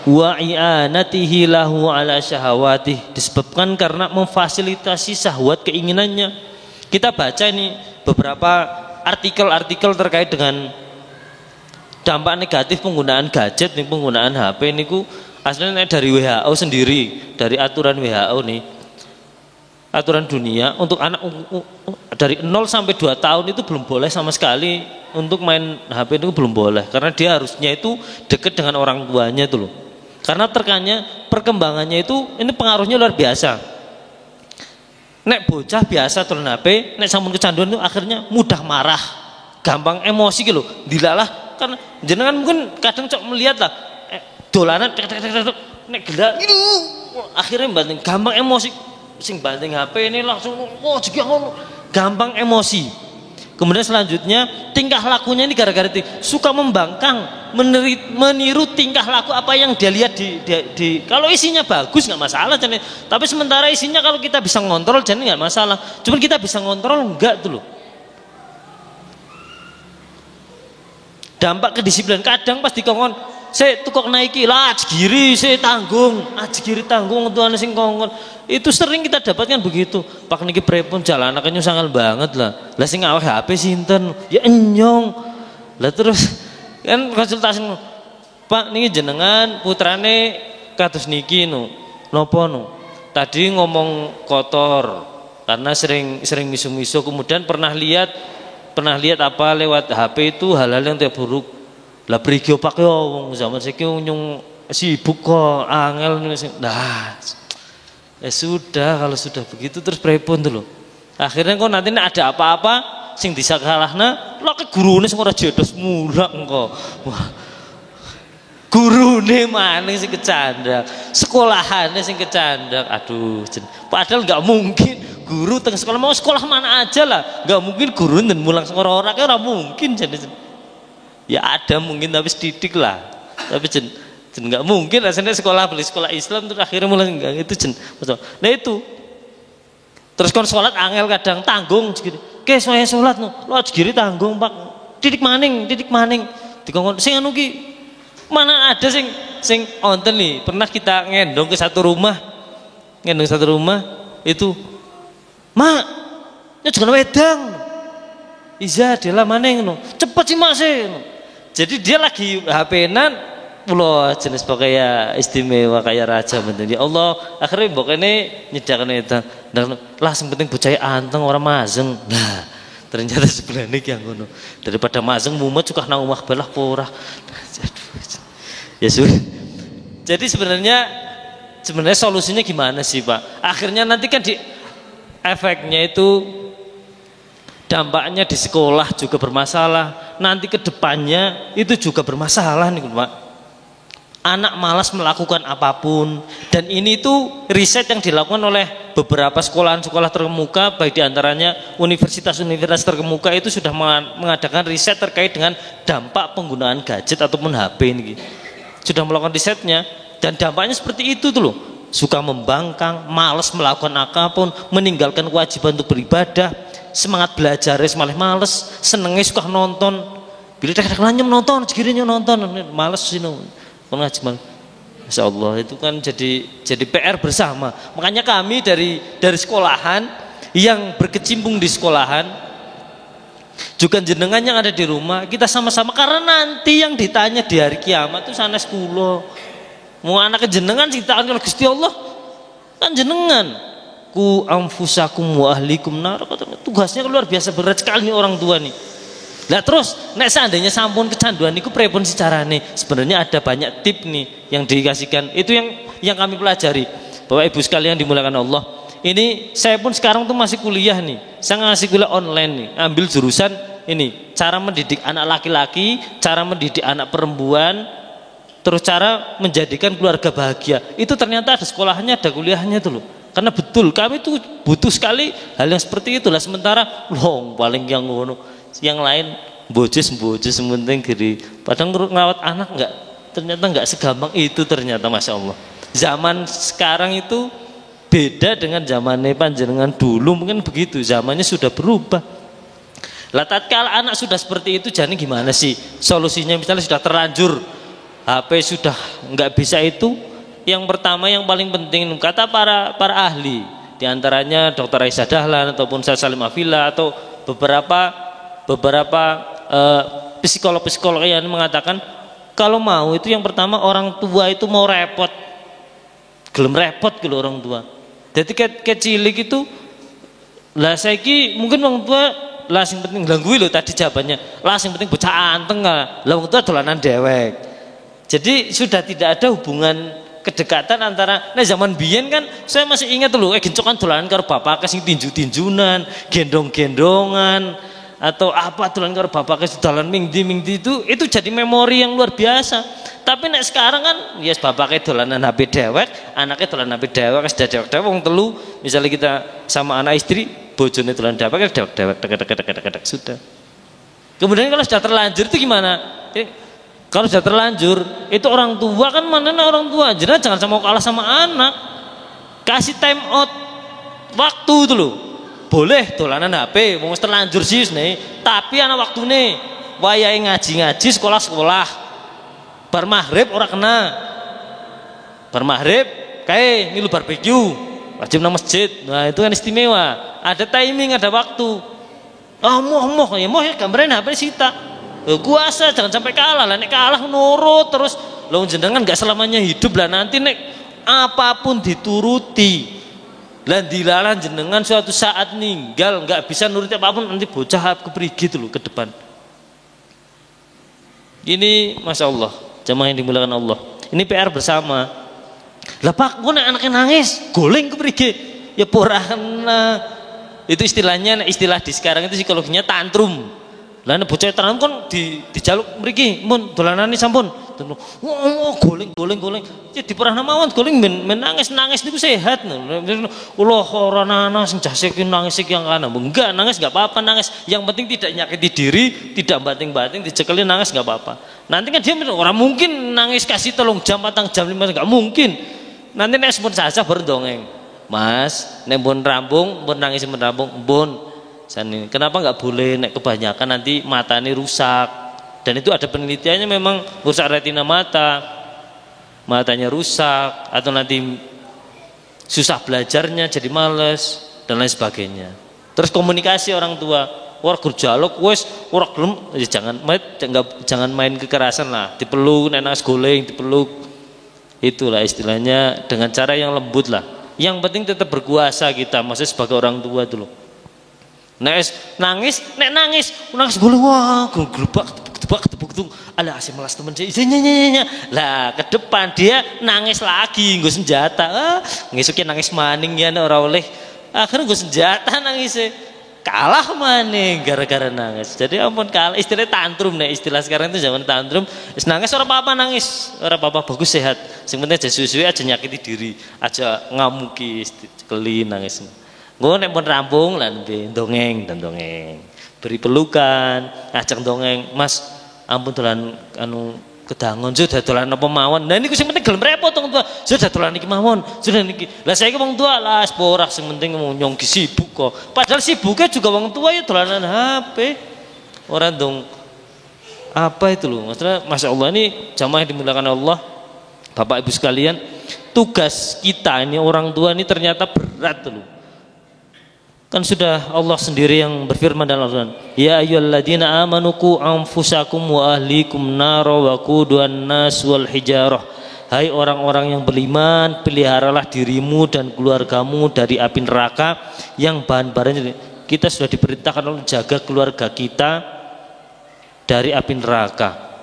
wa i'anatihi lahu ala syahawatih, disebabkan karena memfasilitasi syahwat keinginannya. Kita baca ini beberapa artikel-artikel terkait dengan dampak negatif penggunaan gadget nih, penggunaan HP niku aslinya dari WHO sendiri, dari aturan WHO nih, aturan dunia untuk anak dari 0 sampai 2 tahun itu belum boleh sama sekali untuk main HP itu, belum boleh, karena dia harusnya itu dekat dengan orang tuanya itu loh. Karena terkanya perkembangannya itu ini pengaruhnya luar biasa. Nek bocah biasa turun HP, nek sampun kecanduan itu akhirnya mudah marah, gampang emosi gitu. Dilalah karena jenengan mungkin kadang cok melihat lah dolanan nek gelak gitu, akhirnya banting gampang emosi, sing banting HP ini langsung juga ngono, gampang emosi. Kemudian selanjutnya tingkah lakunya ini gara-gara itu suka membangkang, meniru tingkah laku apa yang dia lihat di kalau isinya bagus nggak masalah, tapi sementara isinya kalau kita bisa ngontrol jadi nggak masalah. Cuman kita bisa ngontrol enggak tuh loh. Dampak kedisiplinan kadang pas dikongkon saya tukok naiki lah ajgiri saya tanggung, ajgiri tanggung tuane sing kongkon. Itu sering kita dapatkan begitu. Pak niki prepun jalan anaknya sangal banget lah. Lah sing ngaweh HP sinten? Ya enyong. Lah terus kan konsultasi Pak niki jenengan putrane kados niki no. Napa no? Tadi ngomong kotor karena sering misu-misu, kemudian pernah lihat apa lewat HP itu hal-hal yang tidak buruk. Lah prigyo Pak yo wong zaman saiki nyung sibuk kok angel nah. Ya sudah, kalau sudah begitu terus prepon tuh loh. Akhirnya kok nanti ada apa-apa sing disakalahna lo ke gurune sing ora jedos mulak engko. Wah. Gurune maning sing kecandak, sekolahane sing kecandak. Aduh, padahal enggak mungkin guru teng sekolah mau sekolah mana aja lah. Enggak mungkin guru dan mulang sekolah ora mungkin jadi. Ya ada mungkin tapi sedidik lah. Tapi nggak mungkin rasanya sekolah beli sekolah Islam terus akhirnya mulai enggak itu betul. Nah itu terus kon sholat angel kadang tanggung segini ke saya sholat no lo segini tanggung Pak titik maning dikongkon sing anu ki mana ada sing onten nih pernah kita ngendong ke satu rumah itu mak nya jangan wedang iya dia lah maning no cepet sih masih no. Jadi dia lagi HP-nan pulau jenis pakaian istimewa kayak raja bener ya Allah akhirnya pokoknya nyedakan itu lah penting bocah anteng orang mazeng nah ternyata sebenarnya yang ngono daripada mazeng mumet suka nang omah belah porah ya sudah jadi sebenarnya solusinya gimana sih Pak akhirnya nanti kan di efeknya itu dampaknya di sekolah juga bermasalah nanti ke depannya itu juga bermasalah nih Pak. Anak malas melakukan apapun dan ini tuh riset yang dilakukan oleh beberapa sekolah-sekolah terkemuka baik diantaranya universitas-universitas terkemuka itu sudah mengadakan riset terkait dengan dampak penggunaan gadget ataupun HP ini sudah melakukan risetnya dan dampaknya seperti itu tuh loh suka membangkang, malas melakukan apapun, meninggalkan kewajiban untuk beribadah, semangat belajar malah malas, senengnya suka nonton bila kadang-kadang nonton, sekiranya nonton malas sih Masya Allah itu kan jadi PR bersama. Makanya kami dari sekolahan yang berkecimpung di sekolahan juga jenengan yang ada di rumah kita sama-sama karena nanti yang ditanya di hari kiamat itu sanes kula. Mau anak jenengan ciptaan kalau Gusti Allah kan jenengan ku anfusakum wa ahlikum nar tugasnya luar biasa berat sekali nih orang tua nih. Lah terus nek seandainya sampun kecanduan niku pripun sih carane? Sebenarnya ada banyak tip nih yang dikasihkan. Itu yang kami pelajari. Bapak Ibu sekalian dimuliakan Allah. Ini saya pun sekarang tuh masih kuliah nih. Saya ngasih kuliah online nih. Ambil jurusan ini, cara mendidik anak laki-laki, cara mendidik anak perempuan, terus cara menjadikan keluarga bahagia. Itu ternyata ada sekolahnya, ada kuliahnya tuh loh. Karena betul kami tuh butuh sekali hal yang seperti itulah. Sementara paling yang ngono yang lain bojes penting diri padahal ngerawat anak ternyata enggak segampang itu ternyata Masya Allah zaman sekarang itu beda dengan zamannya panjenengan dulu mungkin begitu zamannya sudah berubah lah tatkala anak sudah seperti itu jadi gimana sih solusinya misalnya sudah terlanjur HP sudah nggak bisa itu, yang pertama yang paling penting kata para ahli, diantaranya Dr. Aisyah Dahlan ataupun Syekh Salim Afila atau beberapa psikolog-psikolog yang mengatakan kalau mau itu yang pertama orang tua itu mau repot, gelem repot gitu orang tua. Jadi kecilik itu lah saiki mungkin orang tua lah sing penting ganggu lho tadi jawabannya. Lah sing penting bocah anteng lah orang tua dolanan dewek. Jadi sudah tidak ada hubungan kedekatan antara zaman biyen kan saya masih ingat lho gencokan dolanan karo bapak sing tinju-tinjunan, gendong-gendongan atau apa dolan karo bapak dolan mingdi itu jadi memori yang luar biasa. Tapi nek sekarang kan yes bapaknya dolanan HP dewek, anaknya dolanan HP dewek, sudah dewek wong telu, misalnya kita sama anak istri, bojone dolanan dewek dewek sudah. Kemudian kalau sudah terlanjur itu gimana? Kalau sudah terlanjur, itu orang tua kan mana orang tua, jangan sama kalah sama anak. Kasih time out waktu itu loh. Boleh dolanan HP, wong terlanjur sih nih, tapi ana waktune. Wayahe ngaji-ngaji, sekolah-sekolah. Bar maghrib ora kena. Bar maghrib kae milu barbeque, wajib nang masjid. Nah, itu kan istimewa. Ada timing, ada waktu. Moh ya gambaran HP sita. Kuasa jangan sampai kalah lah, nek kalah nurut terus lo jenengan nggak selamanya hidup lah, nanti nek apapun dituruti lan dilalah jenengan suatu saat ninggal nggak bisa nuruti apapun, nanti bocah keperigi gitu loh ke depan. Ini masya Allah jamaah yang dimuliakan Allah, ini PR bersama lah pak. Kok nek anaknya nangis goleng keperigi ya porana, itu istilahnya, istilah di sekarang itu psikologinya tantrum. Lah nek bocah tenan kon dijaluk mriki, mun dolanane sampun. Goleng. Ya diperahna mawon goleng men nangis niku sehat. Ulah ora ana sing jase ki nangis iki yang kana. Enggak, nangis enggak apa-apa nangis. Yang penting tidak nyakiti diri, tidak bating-bating, dicekeli nangis enggak apa-apa. Nanti kan dia orang mungkin nangis kasih 3 jam, 4 jam, 5 enggak mungkin. Nanti nek sampun saja baru dongeng. Mas, nek pun rampung, pun nangis pun rampung, pun kenapa nggak boleh nek kebanyakan nanti mata ini rusak, dan itu ada penelitiannya memang rusak retina matanya rusak, atau nanti susah belajarnya jadi males dan lain sebagainya. Terus komunikasi orang tua, orang gerjaluk wes orang belum jangan main kekerasan lah, dipeluk nenas goleng dipeluk, itulah istilahnya dengan cara yang lembut lah. Yang penting tetap berkuasa kita, maksudnya sebagai orang tua dulu. Nangis gue wah tebak ala asih malas temen saya lah, ke depan dia nangis lagi gue senjata ngisuknya nangis maning ya orang oleh akhirnya gue senjata nangisnya kalah maning gara-gara nangis. Jadi ampun kalah, istilah tantrum nih, istilah sekarang itu zaman tantrum. Nangis orang apa nangis orang apa bagus sehat, sing penting aja susu aja nyakiti diri aja ngamuki keli nangis. Gue nek pun rampung lan dongeng, beri pelukan, ngajak dongeng, mas ampun dolan anu kedangon sudah dolan apa mawon. Nah ini sing penting gelem repot wong tua, sudah dolan iki mawon, sudah niki. Lah saiki wong tua lah sporak sing penting nyongki sibuk kok. Padahal sibuknya juga wong tua ya dolanan HP. Orang dong apa itu loh. Maksudnya masya Allah ini jamaah yang dimuliakan Allah, Bapak Ibu sekalian, tugas kita ini orang tua ini ternyata berat loh. Kan sudah Allah sendiri yang berfirman dalam Al-Quran, ya ayyuhalladzina amanu qu anfusakum wa ahlikum nara wa quduhan nas wal hijarah. Hai orang-orang yang beriman, peliharalah dirimu dan keluargamu dari api neraka yang bahan-bahannya. Kita sudah diperintahkan untuk jaga keluarga kita dari api neraka.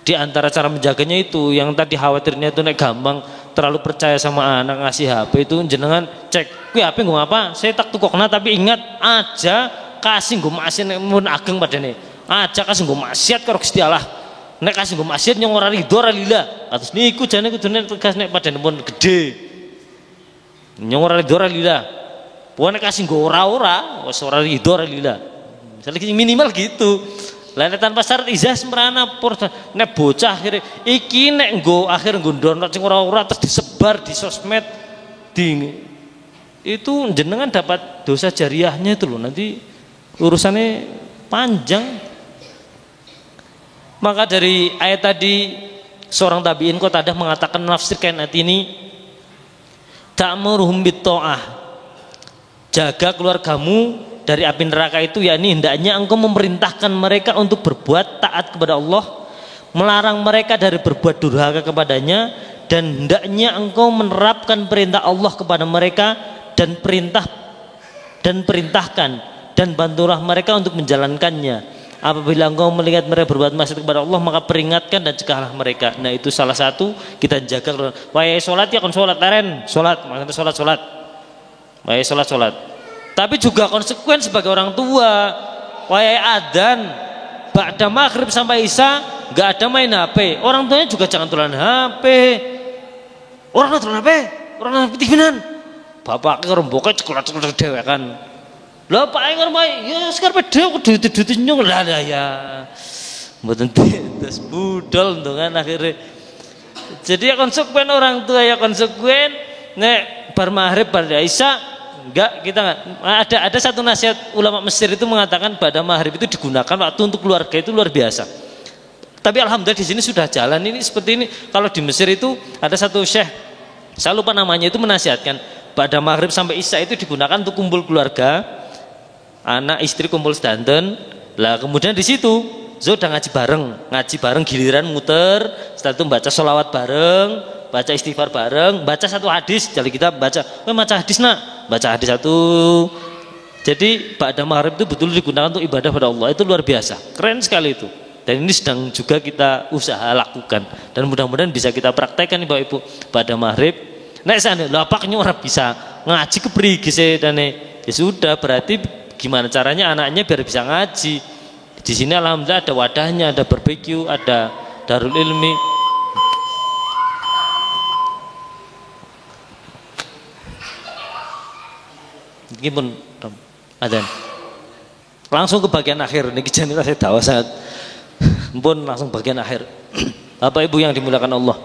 Di antara cara menjaganya itu, yang tadi khawatirnya itu nek gampang terlalu percaya sama anak ngasih HP itu, jenengan cek kuwi HP nggo apa, saya tak tukokna, tapi ingat aja kasih nggo maksiat mun ageng padane, aja kasih nggo maksiat karo Gusti Allah. Nek kasih nggo maksiat nyong ora ridho ora lillah, atus niku jane kudune tegas nek padane pun gede nyong ora ridho ora lillah. Pokoke nek kasih nggo ora wis ora ridho ora lillah, misalnya minimal gitu. Lah tanpa syarat izah semrana nek bocah akhirnya iki nek nggo akhir nggo download sing ora-ora terus disebar di sosmed itu jenengan dapat dosa jariahnya itu loh, nanti urusannya panjang. Maka dari ayat tadi seorang tabi'in Qatadah mengatakan menafsirkan ayat ini, ta'muruhum bitta'ah, jaga keluargamu dari api neraka itu, yakni hendaknya engkau memerintahkan mereka untuk berbuat taat kepada Allah, melarang mereka dari berbuat durhaka kepadanya, dan hendaknya engkau menerapkan perintah Allah kepada mereka dan perintahkan dan bantulah mereka untuk menjalankannya. Apabila engkau melihat mereka berbuat maksiat kepada Allah, maka peringatkan dan cegahlah mereka. Nah, itu salah satu kita jaga. Wahai sholat ya kon sholat taren, sholat, makanya sholat. Wahai sholat. Tapi juga konsekuen sebagai orang tua. Wahai adzan, ba'da maghrib sampai isya nggak ada main HP. Orang tuanya juga jangan tulan HP. Orang TV-an. Bapak romboknya cekelat dewe kan. Lah Pak engor mae ya sekarang dhewe duit nyung lah ya. Mboten terus budal kan akhirnya. Jadi ya konsekuen orang tua, ya konsekuen nek bar maghrib bar isya enggak, kita enggak. Ada satu nasihat ulama Mesir itu mengatakan pada maghrib itu digunakan waktu untuk keluarga, itu luar biasa. Tapi alhamdulillah di sini sudah jalan ini seperti ini. Kalau di Mesir itu ada satu syekh, saya lupa namanya, itu menasihatkan pada maghrib sampai isya itu digunakan untuk kumpul keluarga, anak istri kumpul sedanten. Lah kemudian di situ sudah ngaji bareng giliran muter, setelah itu baca sholawat bareng, baca istighfar bareng, baca satu hadis. Jadi kita baca hadis nak, baca hadis satu. Jadi pada maghrib itu betul digunakan untuk ibadah pada Allah, itu luar biasa, keren sekali itu. Dan ini sedang juga kita usaha lakukan dan mudah-mudahan bisa kita praktekkan nih Bapak Ibu pada maghrib. Nek sana lapaknya orang bisa ngaji keprigi sedane, ya sudah, berarti gimana caranya anaknya biar bisa ngaji. Di sini alhamdulillah ada wadahnya, ada barbecue, ada Darul Ilmi. Gimana? Adzan. Langsung ke bagian akhir niki jenenge saya tahu sangat. Pun langsung bagian akhir. Bapak Ibu yang dimuliakan Allah.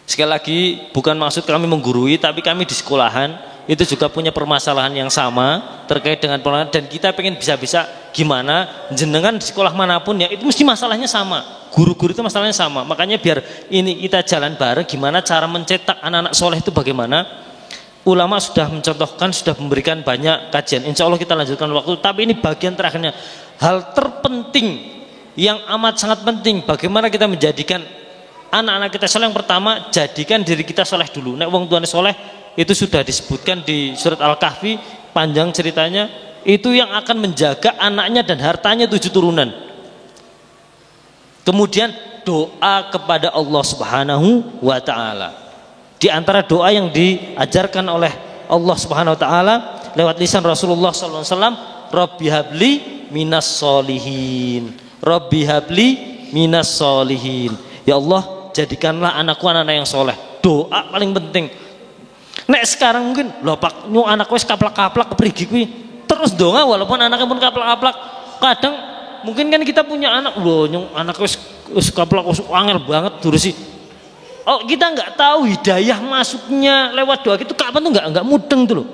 Sekali lagi bukan maksud kami menggurui, tapi kami di sekolahan itu juga punya permasalahan yang sama terkait dengan pelajaran, dan kita pengen bisa-bisa gimana jenengan di sekolah manapun ya itu mesti masalahnya sama, guru-guru itu masalahnya sama. Makanya biar ini kita jalan bareng gimana cara mencetak anak-anak soleh itu bagaimana. Ulama sudah mencontohkan, sudah memberikan banyak kajian, insya Allah kita lanjutkan waktu. Tapi ini bagian terakhirnya, hal terpenting yang amat sangat penting, bagaimana kita menjadikan anak-anak kita soleh. Yang pertama, jadikan diri kita soleh dulu. Nek wong tuane soleh itu sudah disebutkan di surat Al-Kahfi, panjang ceritanya. Itu yang akan menjaga anaknya dan hartanya 7 turunan. Kemudian doa kepada Allah Subhanahu wa ta'ala. Di antara doa yang diajarkan oleh Allah Subhanahu wa ta'ala lewat lisan Rasulullah SAW, Rabbi habli minas solihin, Rabbi habli minas solihin. Ya Allah, jadikanlah anakku anak-anak yang soleh. Doa paling penting. Nek sekarang mungkin lho Pak, nyu anak wis kaplak-kaplak keprigi kuwi. Terus donga walaupun anaknya pun kaplak-kaplak. Kadang mungkin kan kita punya anak lho nyu anak wis kaplak wis angel banget durusi. Oh, kita enggak tahu hidayah masuknya lewat doa itu kapan tuh enggak mudeng tuh loh.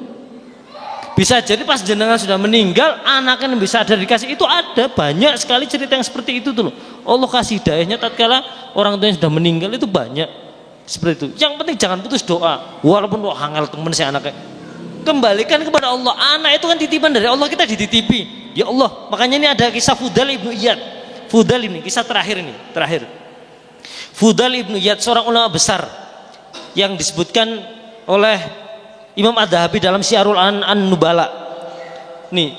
Bisa jadi pas jenengan sudah meninggal, anaknya bisa ada dikasih, itu ada banyak sekali cerita yang seperti itu tuh loh. Allah kasih hidayahnya tatkala orang tua yang sudah meninggal, itu banyak seperti itu. Yang penting jangan putus doa, walaupun hangal temen si anaknya. Kembalikan kepada Allah. Anak itu kan titipan dari Allah, kita dititipi. Ya Allah, makanya ini ada kisah Fudal ibnu Iyad. Fudal ini kisah terakhir ini, terakhir. Fudal ibnu Iyad seorang ulama besar yang disebutkan oleh Imam Ad-Dhahabi dalam Syiarul An-Nubala. Nih,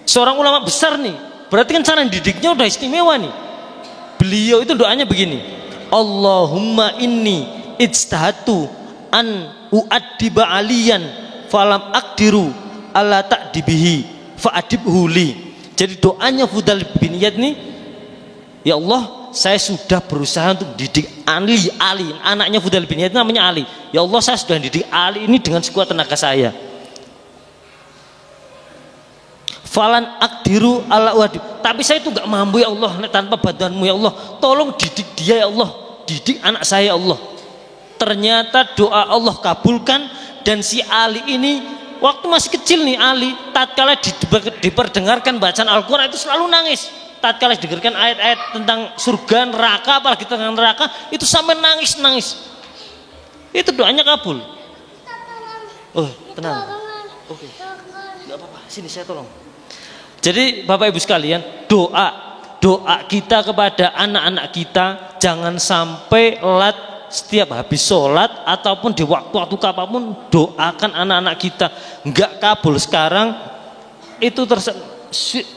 seorang ulama besar nih, berarti kan cara didiknya udah istimewa nih. Beliau itu doanya begini, Allahumma inni ijtahatu an uaddiba aliyan falam akdiru ala ta'dibihi fa'adibhu li. Jadi doanya Fudal bin Iyad nih, ya Allah, saya sudah berusaha untuk didik Ali, anaknya Fudal bin Iyad namanya Ali. Ya Allah, saya sudah didik Ali ini dengan sekuat tenaga saya. Falan akdiru ala wadib. Tapi saya itu enggak mampu ya Allah, tanpa bantuanmu ya Allah. Tolong didik dia ya Allah, didik anak saya ya Allah. Ternyata doa Allah kabulkan, dan si Ali ini waktu masih kecil nih Ali, tatkala diperdengarkan bacaan Al-Quran itu selalu nangis. tatkala dengarkan ayat-ayat tentang surga, neraka, apalagi tentang neraka, itu sampai nangis. Itu doanya kabul. Oh, tenang. Oke. Enggak apa-apa, sini saya tolong. Jadi Bapak Ibu sekalian, doa kita kepada anak-anak kita jangan sampai lat setiap habis sholat ataupun di waktu-waktu kapanpun doakan anak-anak kita. Enggak kabul sekarang, itu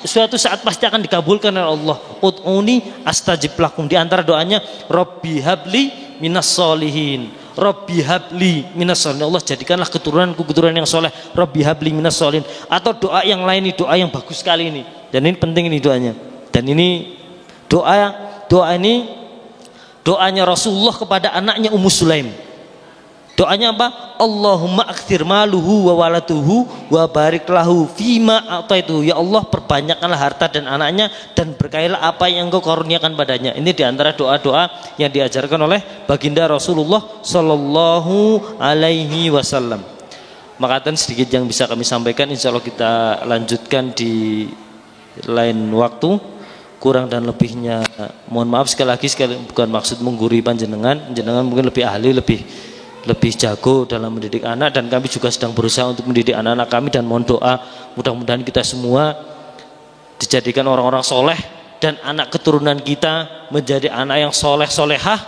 suatu saat pasti akan dikabulkan oleh Allah. Ud'uni astajib lakum. Di antara doanya Rabbi habli minas solihin, Rabbi habli minas solihin, Allah jadikanlah keturunanku keturunan yang soleh, Rabbi habli minas solihin. Atau doa yang lain, ini doa yang bagus sekali ini, dan ini penting ini doanya. Dan ini doa ini doanya Rasulullah kepada anaknya Ummu Sulaim. Doanya apa? Allahumma akthir maluhu wa walatuhu wa barik lahu fima ataituhu. Ya Allah, perbanyakkanlah harta dan anaknya dan berkailah apa yang Engkau karuniakan padanya. Ini diantara doa-doa yang diajarkan oleh baginda Rasulullah sallallahu alaihi wasallam. Maka sedikit yang bisa kami sampaikan, insya Allah kita lanjutkan di lain waktu. Kurang dan lebihnya mohon maaf sekali lagi, bukan maksud menggurui panjenengan mungkin lebih ahli, lebih jago dalam mendidik anak, dan kami juga sedang berusaha untuk mendidik anak-anak kami, dan mohon doa mudah-mudahan kita semua dijadikan orang-orang soleh dan anak keturunan kita menjadi anak yang soleh-solehah,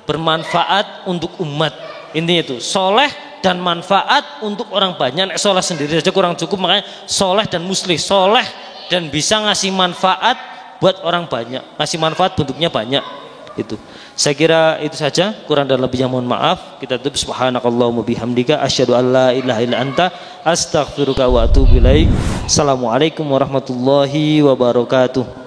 bermanfaat untuk umat. Intinya itu soleh dan manfaat untuk orang banyak. Soleh sendiri saja kurang cukup, makanya soleh dan muslih, soleh dan bisa ngasih manfaat buat orang banyak, ngasih manfaat bentuknya banyak. Itu saya kira itu saja, kurang dan lebihnya mohon maaf. Kita tutup. Subhanakallahumma bihamdika asyhadu an la ilaha illa anta astaghfiruka wa atubu ilaik. Assalamualaikum warahmatullahi wabarakatuh.